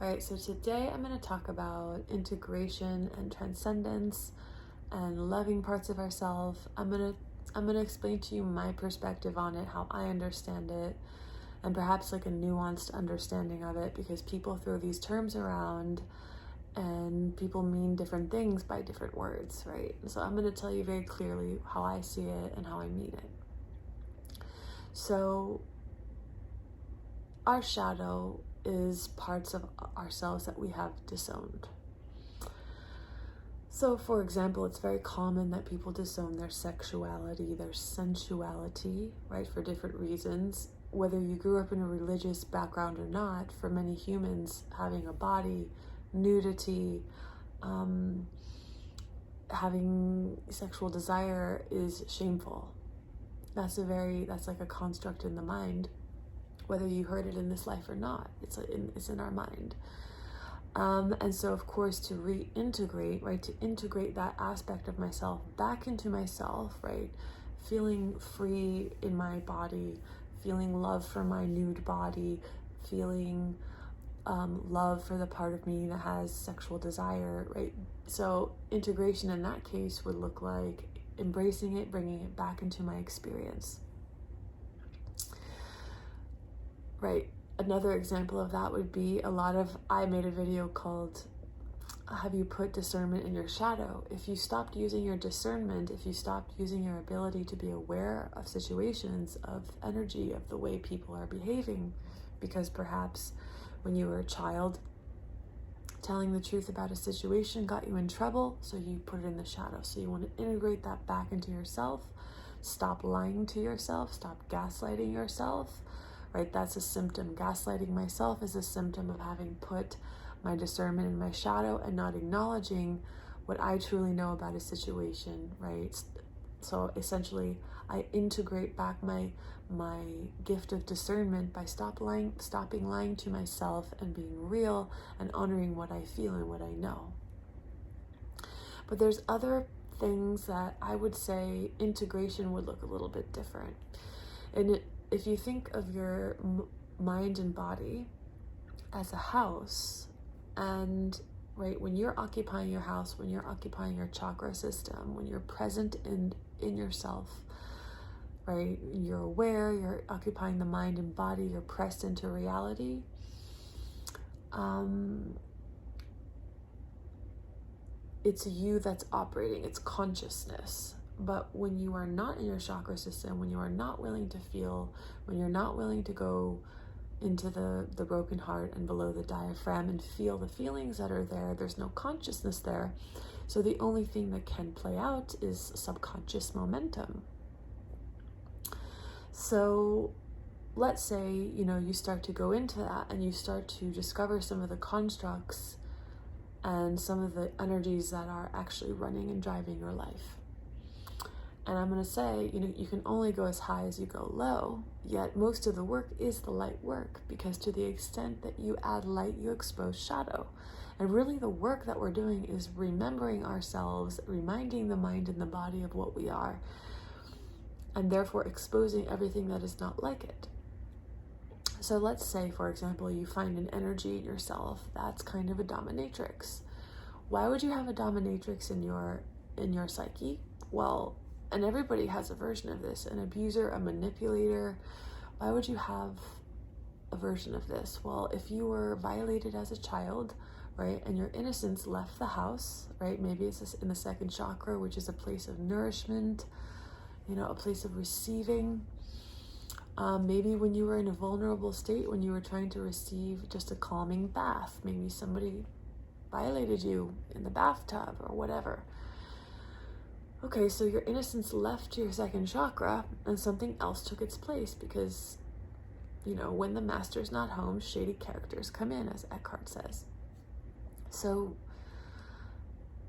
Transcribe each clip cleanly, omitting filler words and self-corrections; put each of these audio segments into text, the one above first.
All right, so today I'm going to talk about integration and transcendence and loving parts of ourselves. I'm going to explain to you my perspective on it, how I understand it, and perhaps like a nuanced understanding of it, because people throw these terms around and people mean different things by different words, right? So I'm going to tell you very clearly how I see it and how I mean it. So our shadow is parts of ourselves that we have disowned. So, for example, it's very common that people disown their sexuality, their sensuality, right, for different reasons. Whether you grew up in a religious background or not, for many humans, having a body, nudity, having sexual desire is shameful. That's like a construct in the mind, whether you heard it in this life or not. It's in our mind. And so, of course, to reintegrate, right, to integrate that aspect of myself back into myself, right, feeling free in my body, feeling love for my nude body, feeling love for the part of me that has sexual desire, right? So integration in that case would look like embracing it, bringing it back into my experience, right? Another example of that would be I made a video called, have you put discernment in your shadow? If you stopped using your discernment, if you stopped using your ability to be aware of situations, of energy, of the way people are behaving, because perhaps when you were a child, telling the truth about a situation got you in trouble, so you put it in the shadow. So you want to integrate that back into yourself, stop lying to yourself, stop gaslighting yourself, right? That's a symptom. Gaslighting myself is a symptom of having put my discernment in my shadow and not acknowledging what I truly know about a situation, right? So essentially, I integrate back my gift of discernment by stopping lying to myself and being real and honoring what I feel and what I know. But there's other things that I would say integration would look a little bit different. And if you think of your mind and body as a house, and right, when you're occupying your house, when you're occupying your chakra system, when you're present in yourself, right, you're aware, you're occupying the mind and body, you're pressed into reality, it's you that's operating, it's consciousness. But when you are not in your chakra system, when you are not willing to feel, when you're not willing to go into the broken heart and below the diaphragm and feel the feelings that are there, there's no consciousness there. So the only thing that can play out is subconscious momentum. So let's say, you start to go into that and you start to discover some of the constructs and some of the energies that are actually running and driving your life. And I'm going to say, you can only go as high as you go low, yet most of the work is the light work, because to the extent that you add light, you expose shadow. And really the work that we're doing is remembering ourselves, reminding the mind and the body of what we are, and therefore exposing everything that is not like it. So let's say, for example, you find an energy in yourself that's kind of a dominatrix. Why would you have a dominatrix in your psyche? Well, and everybody has a version of this, an abuser, a manipulator. Why would you have a version of this? Well, if you were violated as a child, right, and your innocence left the house, right, maybe it's in the second chakra, which is a place of nourishment, a place of receiving. Maybe when you were in a vulnerable state, when you were trying to receive just a calming bath, maybe somebody violated you in the bathtub or whatever. Okay, so your innocence left your second chakra and something else took its place, because, when the master's not home, shady characters come in, as Eckhart says. So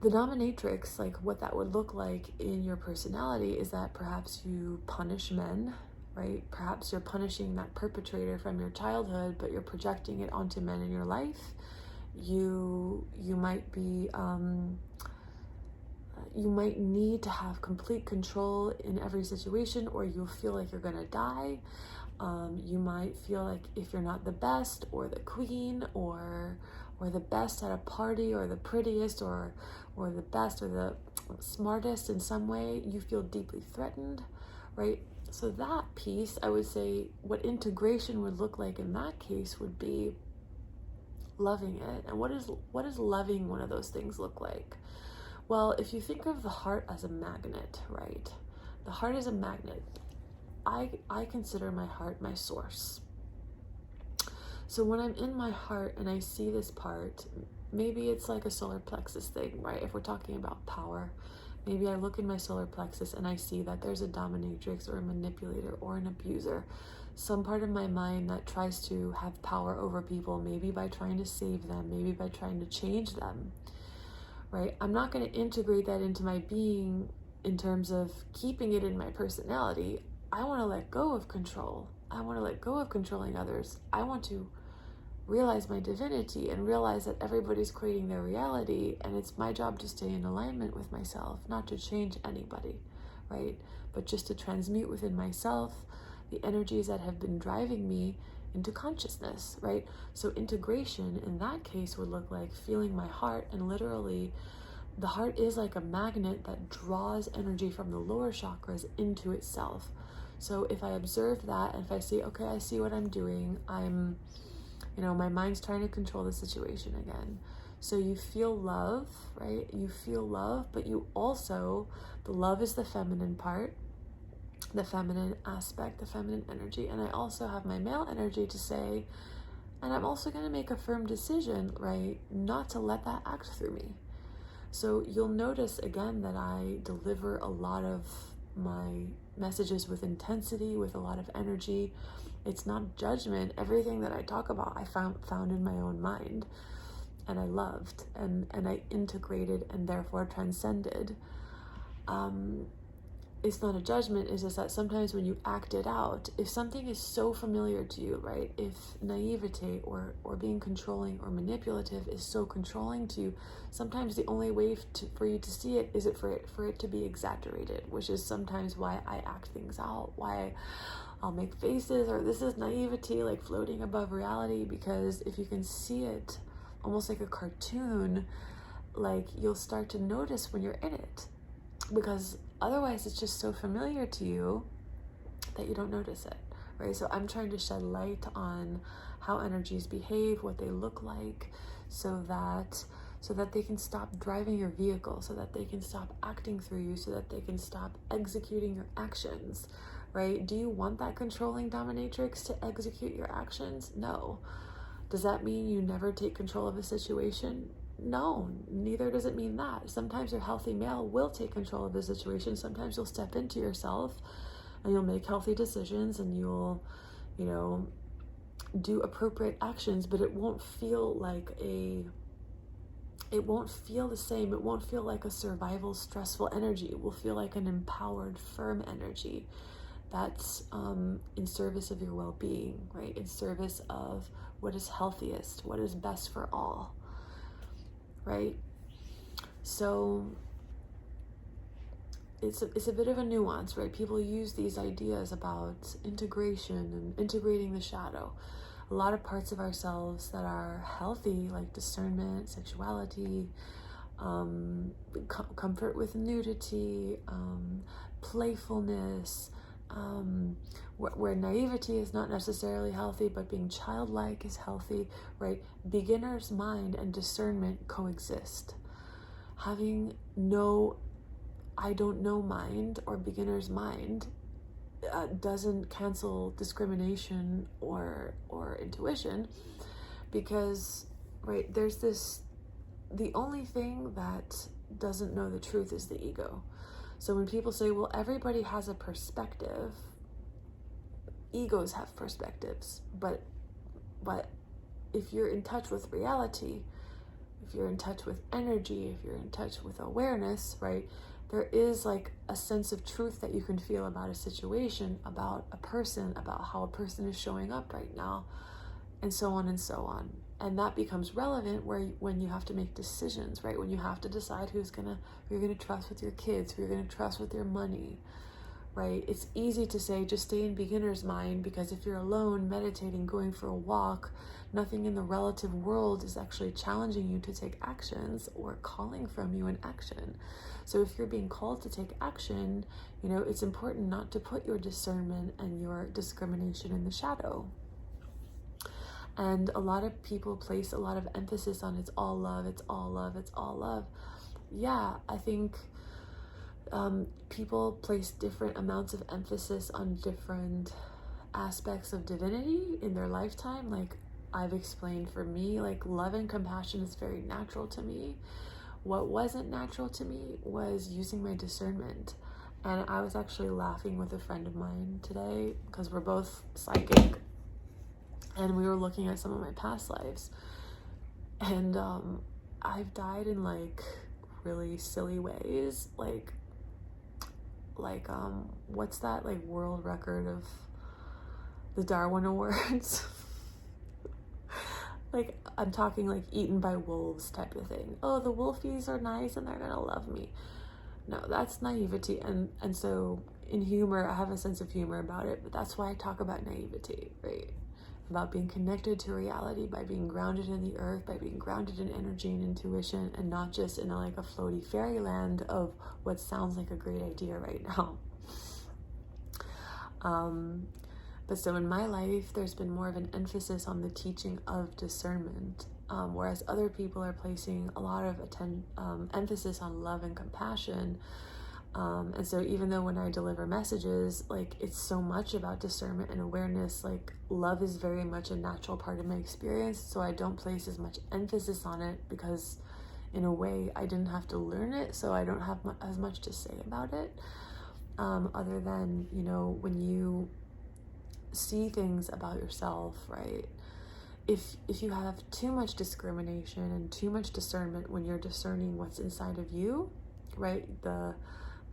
the dominatrix, like what that would look like in your personality, is that perhaps you punish men, right? Perhaps you're punishing that perpetrator from your childhood, but you're projecting it onto men in your life. You might be... you might need to have complete control in every situation, or you'll feel like you're gonna die. You might feel like if you're not the best or the queen or or the best at a party, or the prettiest, or the best, or the smartest in some way, you feel deeply threatened, right? So that piece, I would say, what integration would look like in that case would be loving it. And what is loving one of those things look like? Well, if you think of the heart as a magnet, right? The heart is a magnet. I consider my heart my source. So when I'm in my heart and I see this part, maybe it's like a solar plexus thing, right? If we're talking about power, maybe I look in my solar plexus and I see that there's a dominatrix or a manipulator or an abuser, some part of my mind that tries to have power over people, maybe by trying to save them, maybe by trying to change them, right? I'm not going to integrate that into my being in terms of keeping it in my personality. I want to let go of control. I want to let go of controlling others. I want to realize my divinity and realize that everybody's creating their reality, and it's my job to stay in alignment with myself, not to change anybody, right? But just to transmute within myself the energies that have been driving me into consciousness, right? So integration in that case would look like feeling my heart, and literally the heart is like a magnet that draws energy from the lower chakras into itself. So if I observe that, and if I see, okay, I see what I'm doing, my mind's trying to control the situation again. So you feel love, right? You feel love, but you also, the love is the feminine part, the feminine aspect, the feminine energy. And I also have my male energy to say, and I'm also going to make a firm decision, right, not to let that act through me. So you'll notice again that I deliver a lot of my messages with intensity, with a lot of energy. It's not judgment. Everything that I talk about, I found in my own mind, and I loved, and I integrated, and therefore transcended. It's not a judgment. It's just that sometimes when you act it out, if something is so familiar to you, right? If naivete or being controlling or manipulative is so controlling to you, sometimes the only way for you to see it is for it to be exaggerated, which is sometimes why I act things out, why I'll make faces, or this is naivety, like floating above reality, because if you can see it almost like a cartoon, like you'll start to notice when you're in it, because otherwise it's just so familiar to you that you don't notice it, right? So I'm trying to shed light on how energies behave, what they look like, so that they can stop driving your vehicle, so that they can stop acting through you, so that they can stop executing your actions, right? Do you want that controlling dominatrix to execute your actions? No. Does that mean you never take control of a situation? No, neither does it mean that. Sometimes your healthy male will take control of the situation. Sometimes you'll step into yourself and you'll make healthy decisions, and you'll, do appropriate actions, but it won't feel the same. It won't feel like a survival, stressful energy. It will feel like an empowered, firm energy that's in service of your well-being, right? In service of what is healthiest, what is best for all. Right? So it's a bit of a nuance, right? People use these ideas about integration and integrating the shadow. A lot of parts of ourselves that are healthy, like discernment, sexuality, comfort with nudity, playfulness, where naivety is not necessarily healthy, but being childlike is healthy, right? Beginner's mind and discernment coexist. Having no I don't know mind or beginner's mind doesn't cancel discrimination or intuition, because, right, there's the only thing that doesn't know the truth is the ego. So when people say, well, everybody has a perspective, egos have perspectives, but if you're in touch with reality, if you're in touch with energy, if you're in touch with awareness, right, there is like a sense of truth that you can feel about a situation, about a person, about how a person is showing up right now, and so on and so on. And that becomes relevant when you have to make decisions, right? When you have to decide who you're gonna trust with your kids, who you're gonna trust with your money, right? It's easy to say just stay in beginner's mind, because if you're alone, meditating, going for a walk, nothing in the relative world is actually challenging you to take actions or calling from you an action. So if you're being called to take action, it's important not to put your discernment and your discrimination in the shadow. And a lot of people place a lot of emphasis on it's all love, it's all love, it's all love. Yeah, I think people place different amounts of emphasis on different aspects of divinity in their lifetime. Like I've explained, for me, like love and compassion is very natural to me. What wasn't natural to me was using my discernment. And I was actually laughing with a friend of mine today, because we're both psychic, and we were looking at some of my past lives. And I've died in like really silly ways, like what's that like world record of the Darwin Awards? Like I'm talking like eaten by wolves type of thing. Oh, the wolfies are nice and they're gonna love me. No, that's naivety. And so in humor, I have a sense of humor about it, but that's why I talk about naivety, right? About being connected to reality by being grounded in the earth, by being grounded in energy and intuition, and not just in a floaty fairyland of what sounds like a great idea right now. But so in my life, there's been more of an emphasis on the teaching of discernment, whereas other people are placing a lot of emphasis on love and compassion. And so even though when I deliver messages, like it's so much about discernment and awareness, like love is very much a natural part of my experience. So I don't place as much emphasis on it, because in a way I didn't have to learn it. So I don't have as much to say about it. Other than, when you see things about yourself, right? If you have too much discrimination and too much discernment when you're discerning what's inside of you, right? The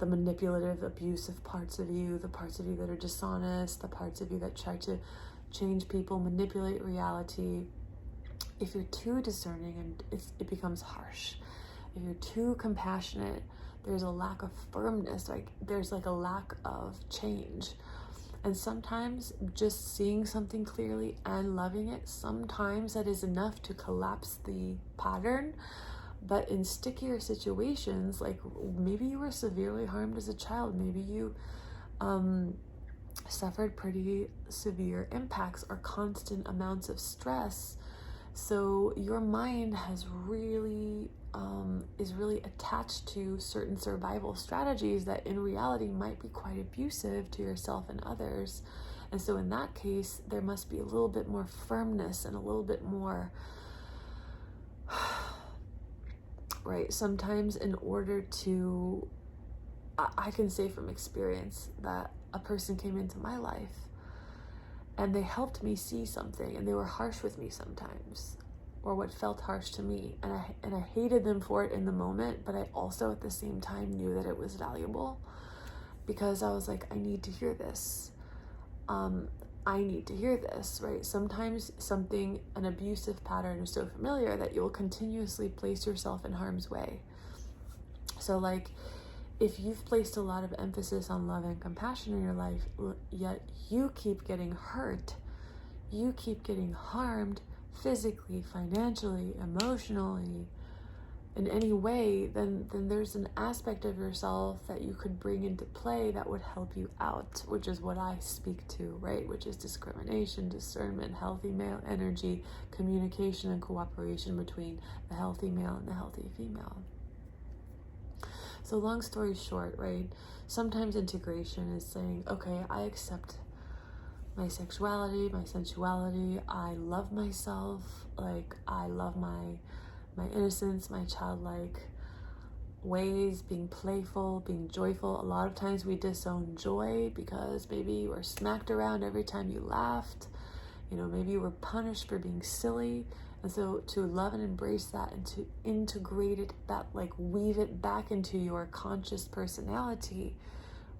manipulative, abusive parts of you, the parts of you that are dishonest, the parts of you that try to change people, manipulate reality. If you're too discerning, and it becomes harsh. If you're too compassionate, there's a lack of firmness, like there's like a lack of change. And sometimes just seeing something clearly and loving it, sometimes that is enough to collapse the pattern. But in stickier situations, like maybe you were severely harmed as a child, maybe you suffered pretty severe impacts or constant amounts of stress. So your mind has is really attached to certain survival strategies that in reality might be quite abusive to yourself and others. And so in that case, there must be a little bit more firmness and a little bit more right? Sometimes in order to, I can say from experience that a person came into my life and they helped me see something, and they were harsh with me sometimes, or what felt harsh to me, and I hated them for it in the moment, but I also at the same time knew that it was valuable, because I was like, I need to hear this. I need to hear this, right? Sometimes an abusive pattern is so familiar that you'll continuously place yourself in harm's way. So like, if you've placed a lot of emphasis on love and compassion in your life, yet you keep getting hurt, you keep getting harmed physically, financially, emotionally, in any way, then there's an aspect of yourself that you could bring into play that would help you out, which is what I speak to, right? Which is discrimination, discernment, healthy male energy, communication and cooperation between the healthy male and the healthy female. So long story short, right? Sometimes integration is saying, okay, I accept my sexuality, my sensuality, I love myself, like I love my innocence, my childlike ways, being playful, being joyful. A lot of times we disown joy because maybe you were smacked around every time you laughed. Maybe you were punished for being silly. And so to love and embrace that and to integrate it, weave it back into your conscious personality,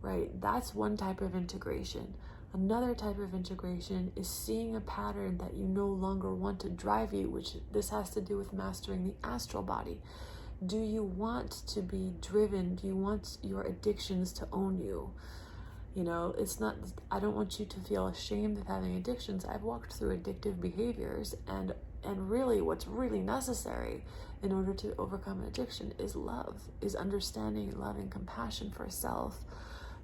right? That's one type of integration. Another type of integration is seeing a pattern that you no longer want to drive you, which this has to do with mastering the astral body. Do you want to be driven? Do you want your addictions to own you? You know, it's not, I don't want you to feel ashamed of having addictions. I've walked through addictive behaviors, and really what's really necessary in order to overcome an addiction is love, is understanding, love, and compassion for self,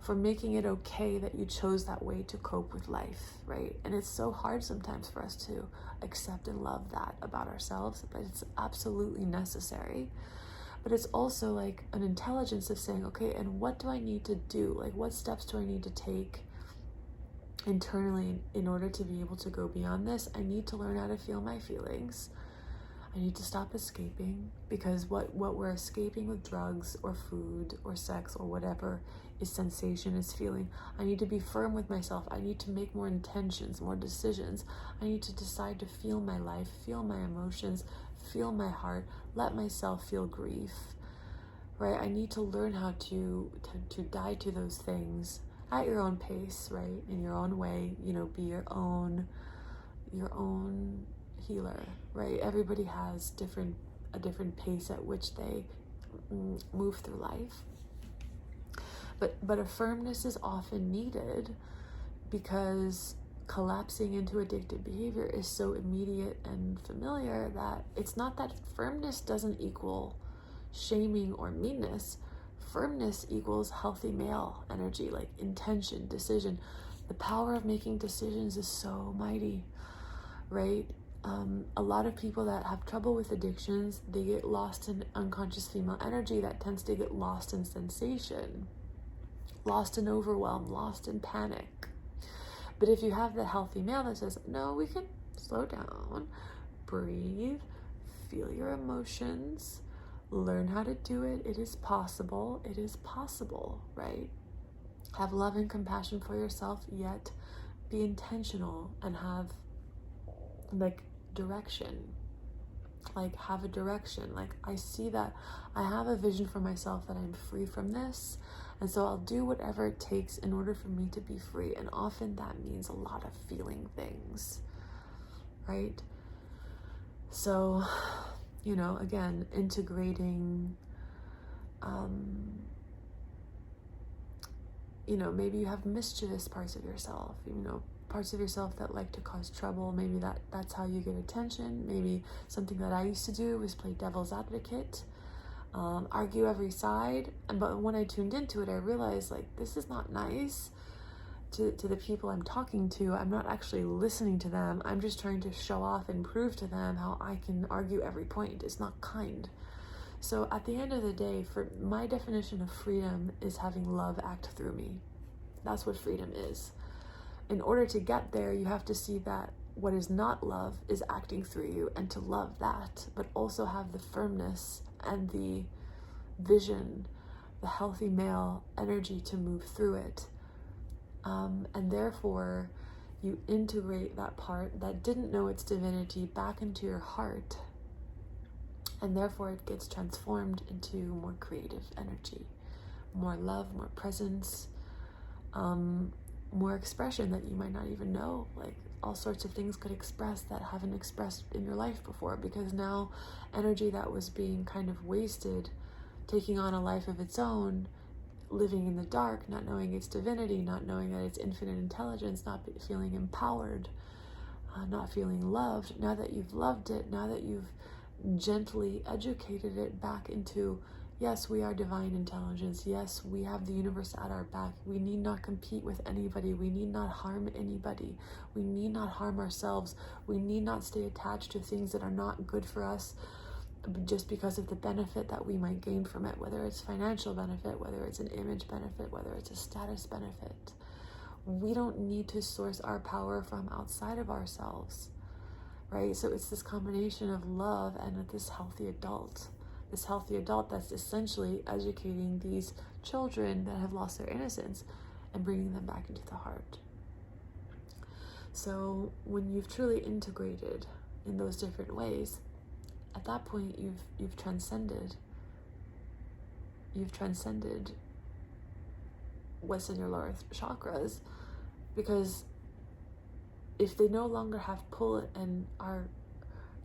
for making it okay that you chose that way to cope with life, right? And it's so hard sometimes for us to accept and love that about ourselves, but it's absolutely necessary. But it's also like an intelligence of saying, okay, and what do I need to do? Like, what steps do I need to take internally in order to be able to go beyond this? I need to learn how to feel my feelings. I need to stop escaping, because what we're escaping with drugs or food or sex or whatever is sensation, is feeling. I need to be firm with myself. I need to make more intentions, more decisions. I need to decide to feel my life, feel my emotions, feel my heart, let myself feel grief, right? I need to learn how to die to those things at your own pace, right? In your own way, you know, be your own healer, right? Everybody has a different pace at which they move through life. But a firmness is often needed, because collapsing into addictive behavior is so immediate and familiar that it's not that firmness doesn't equal shaming or meanness. Firmness equals healthy male energy, like intention, decision. The power of making decisions is so mighty, right? A lot of people that have trouble with addictions, they get lost in unconscious female energy that tends to get lost in sensation, lost in overwhelm, lost in panic. But if you have the healthy male that says, no, we can slow down, breathe, feel your emotions, learn how to do it. It is possible. It is possible, right? Have love and compassion for yourself, yet be intentional and have like direction. Like, have a direction. Like, I see that I have a vision for myself that I'm free from this, and so I'll do whatever it takes in order for me to be free. And often that means a lot of feeling things, right? So, you know, again, integrating, you know, maybe you have mischievous parts of yourself, you know, parts of yourself that like to cause trouble. Maybe that's how you get attention. Maybe something that I used to do was play devil's advocate, argue every side. But when I tuned into it, I realized, like, this is not nice to the people I'm talking to. I'm not actually listening to them. I'm just trying to show off and prove to them how I can argue every point. It's not kind. So at the end of the day, for my definition of freedom is having love act through me. That's what freedom is. In order to get there, you have to see that what is not love is acting through you, and to love that, but also have the firmness and the vision, the healthy male energy to move through it. And therefore, you integrate that part that didn't know its divinity back into your heart, and therefore it gets transformed into more creative energy, more love, more presence, more expression that you might not even know. Like, all sorts of things could express that haven't expressed in your life before, because now energy that was being kind of wasted, taking on a life of its own, living in the dark, not knowing its divinity, not knowing that it's infinite intelligence, not feeling empowered, not feeling loved. Now that you've loved it, now that you've gently educated it back into, yes, we are divine intelligence. Yes, we have the universe at our back. We need not compete with anybody. We need not harm anybody. We need not harm ourselves. We need not stay attached to things that are not good for us just because of the benefit that we might gain from it, whether it's financial benefit, whether it's an image benefit, whether it's a status benefit. We don't need to source our power from outside of ourselves, right? So it's this combination of love and this healthy adult that's essentially educating these children that have lost their innocence and bringing them back into the heart. So when you've truly integrated in those different ways, at that point you've transcended what's in your lower chakras, because if they no longer have pull and are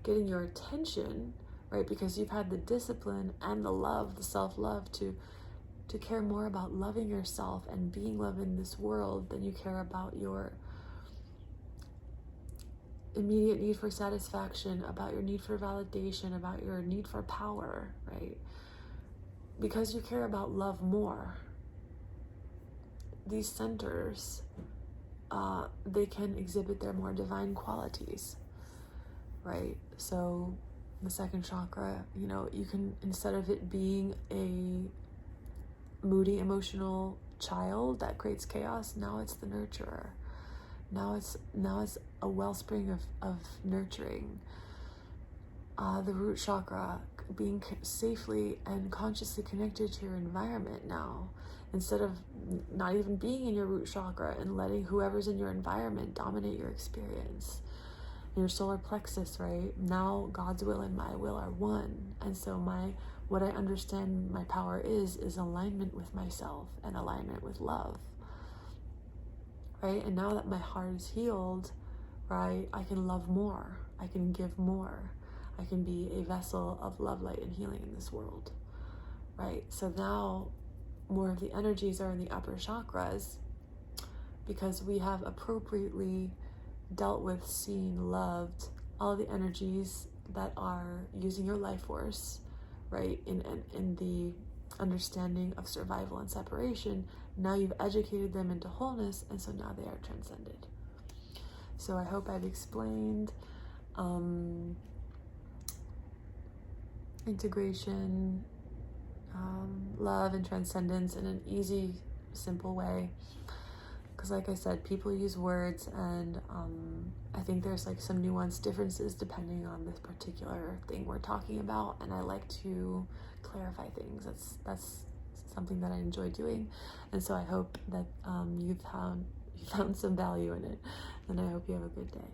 getting your attention, right, because you've had the discipline and the love, the self-love to to care more about loving yourself and being love in this world than you care about your immediate need for satisfaction, about your need for validation, about your need for power, right? Because you care about love more, these centers, they can exhibit their more divine qualities, right? So the second chakra, you know, you can, instead of it being a moody, emotional child that creates chaos, now it's the nurturer. Now it's a wellspring of nurturing. The root chakra, being safely and consciously connected to your environment now, instead of not even being in your root chakra and letting whoever's in your environment dominate your experience. Your solar plexus, right? Now God's will and my will are one. And so what I understand my power is alignment with myself and alignment with love. Right? And now that my heart is healed, right, I can love more. I can give more. I can be a vessel of love, light, and healing in this world. Right? So now more of the energies are in the upper chakras because we have appropriately dealt with, seen, loved all the energies that are using your life force, right, in the understanding of survival and separation. Now you've educated them into wholeness, and so now they are transcended. So I hope I've explained integration, love, and transcendence in an easy, simple way. Because like I said, people use words, and I think there's like some nuanced differences depending on this particular thing we're talking about, and I like to clarify things. That's something that I enjoy doing, and so I hope that you found some value in it, and I hope you have a good day.